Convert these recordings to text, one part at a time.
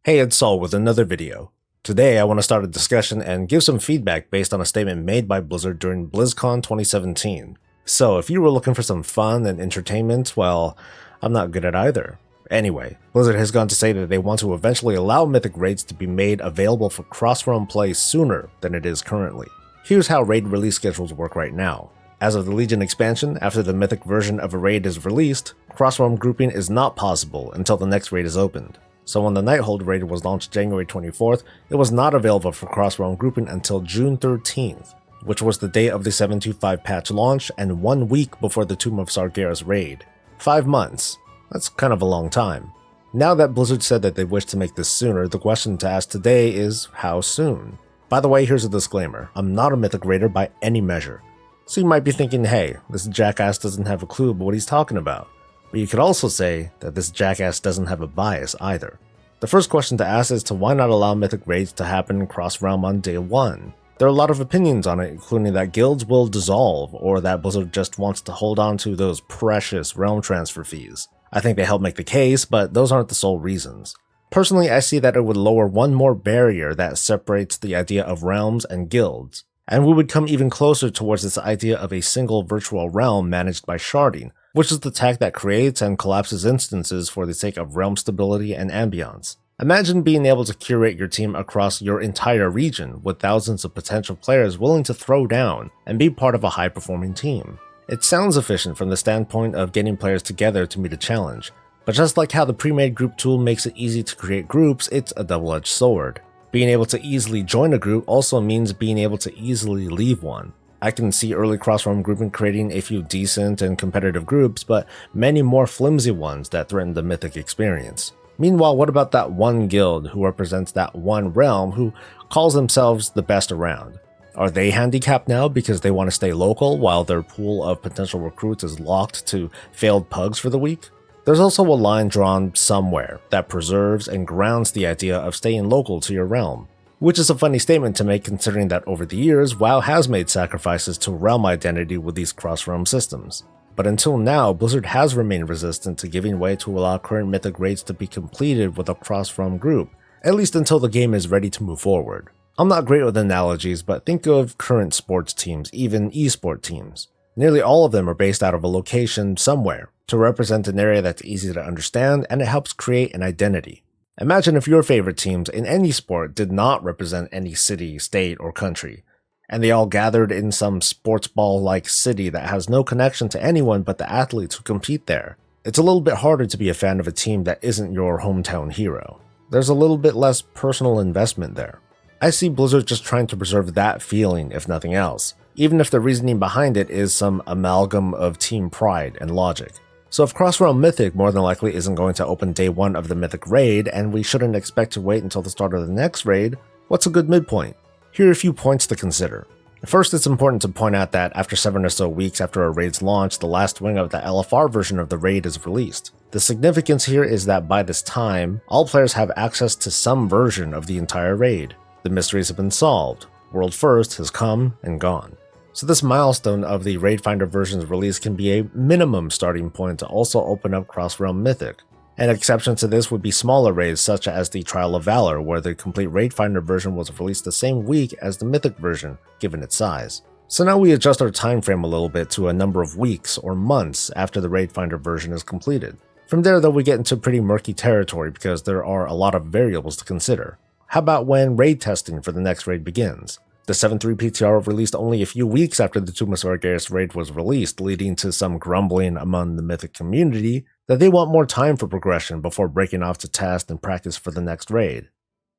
Hey, it's Saul with another video. Today I want to start a discussion and give some feedback based on a statement made by Blizzard during Blizzcon 2017. So if you were looking for some fun and entertainment, well, I'm not good at either. Anyway, Blizzard has gone to say that they want to eventually allow Mythic Raids to be made available for cross-realm play sooner than it is currently. Here's how raid release schedules work right now. As of the Legion expansion, after the Mythic version of a raid is released, cross-realm grouping is not possible until the next raid is opened. So when the Nighthold raid was launched January 24th, it was not available for cross-realm grouping until June 13th, which was the day of the 7.25 patch launch and 1 week before the Tomb of Sargeras raid. 5 months. That's kind of a long time. Now that Blizzard said that they wish to make this sooner, the question to ask today is, how soon? By the way, here's a disclaimer. I'm not a Mythic Raider by any measure. So you might be thinking, hey, this jackass doesn't have a clue about what he's talking about. But you could also say that this jackass doesn't have a bias either. The first question to ask is to why not allow Mythic Raids to happen cross-realm on day 1? There are a lot of opinions on it, including that guilds will dissolve, or that Blizzard just wants to hold on to those precious realm transfer fees. I think they help make the case, but those aren't the sole reasons. Personally, I see that it would lower one more barrier that separates the idea of realms and guilds, and we would come even closer towards this idea of a single virtual realm managed by sharding, which is the tech that creates and collapses instances for the sake of realm stability and ambiance. Imagine being able to curate your team across your entire region with thousands of potential players willing to throw down and be part of a high-performing team. It sounds efficient from the standpoint of getting players together to meet a challenge, but just like how the pre-made group tool makes it easy to create groups, it's a double-edged sword. Being able to easily join a group also means being able to easily leave one. I can see early cross-realm grouping creating a few decent and competitive groups, but many more flimsy ones that threaten the Mythic experience. Meanwhile, what about that one guild who represents that one realm who calls themselves the best around? Are they handicapped now because they want to stay local while their pool of potential recruits is locked to failed pugs for the week? There's also a line drawn somewhere that preserves and grounds the idea of staying local to your realm. Which is a funny statement to make considering that over the years, WoW has made sacrifices to realm identity with these cross-realm systems. But until now, Blizzard has remained resistant to giving way to allow current Mythic raids to be completed with a cross-realm group, at least until the game is ready to move forward. I'm not great with analogies, but think of current sports teams, even esport teams. Nearly all of them are based out of a location somewhere, to represent an area that's easy to understand and it helps create an identity. Imagine if your favorite teams in any sport did not represent any city, state, or country, and they all gathered in some sports ball-like city that has no connection to anyone but the athletes who compete there. It's a little bit harder to be a fan of a team that isn't your hometown hero. There's a little bit less personal investment there. I see Blizzard just trying to preserve that feeling, if nothing else, even if the reasoning behind it is some amalgam of team pride and logic. So if Cross-Realm Mythic more than likely isn't going to open day 1 of the Mythic raid, and we shouldn't expect to wait until the start of the next raid, what's a good midpoint? Here are a few points to consider. First, it's important to point out that after 7 or so weeks after a raid's launch, the last wing of the LFR version of the raid is released. The significance here is that by this time, all players have access to some version of the entire raid. The mysteries have been solved. World First has come and gone. So this milestone of the Raid Finder version's release can be a minimum starting point to also open up Cross-Realm Mythic. An exception to this would be smaller raids such as the Trial of Valor, where the complete Raid Finder version was released the same week as the Mythic version, given its size. So now we adjust our time frame a little bit to a number of weeks or months after the Raid Finder version is completed. From there though, we get into pretty murky territory because there are a lot of variables to consider. How about when raid testing for the next raid begins? The 7.3 PTR released only a few weeks after the Tomb of Sargeras raid was released, leading to some grumbling among the Mythic community that they want more time for progression before breaking off to test and practice for the next raid.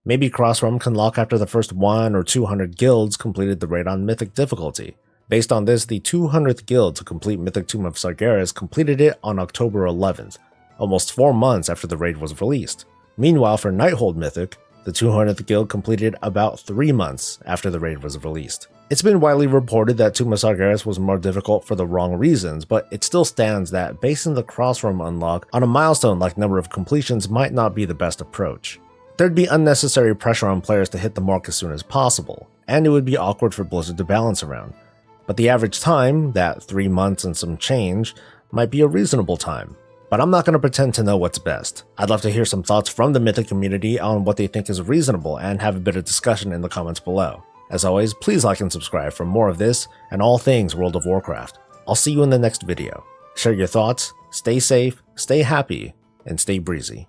Maybe Cross-Realm can lock after the first 1 or 200 guilds completed the raid on Mythic difficulty. Based on this, the 200th guild to complete Mythic Tomb of Sargeras completed it on October 11th, almost 4 months after the raid was released. Meanwhile, for Nighthold Mythic, the 200th guild completed about 3 months after the raid was released. It's been widely reported that Tomb of Sargeras was more difficult for the wrong reasons, but it still stands that basing the cross-realm unlock on a milestone like number of completions might not be the best approach. There'd be unnecessary pressure on players to hit the mark as soon as possible, and it would be awkward for Blizzard to balance around. But the average time, that 3 months and some change, might be a reasonable time. But I'm not going to pretend to know what's best. I'd love to hear some thoughts from the Mythic community on what they think is reasonable and have a bit of discussion in the comments below. As always, please like and subscribe for more of this and all things World of Warcraft. I'll see you in the next video. Share your thoughts, stay safe, stay happy, and stay breezy.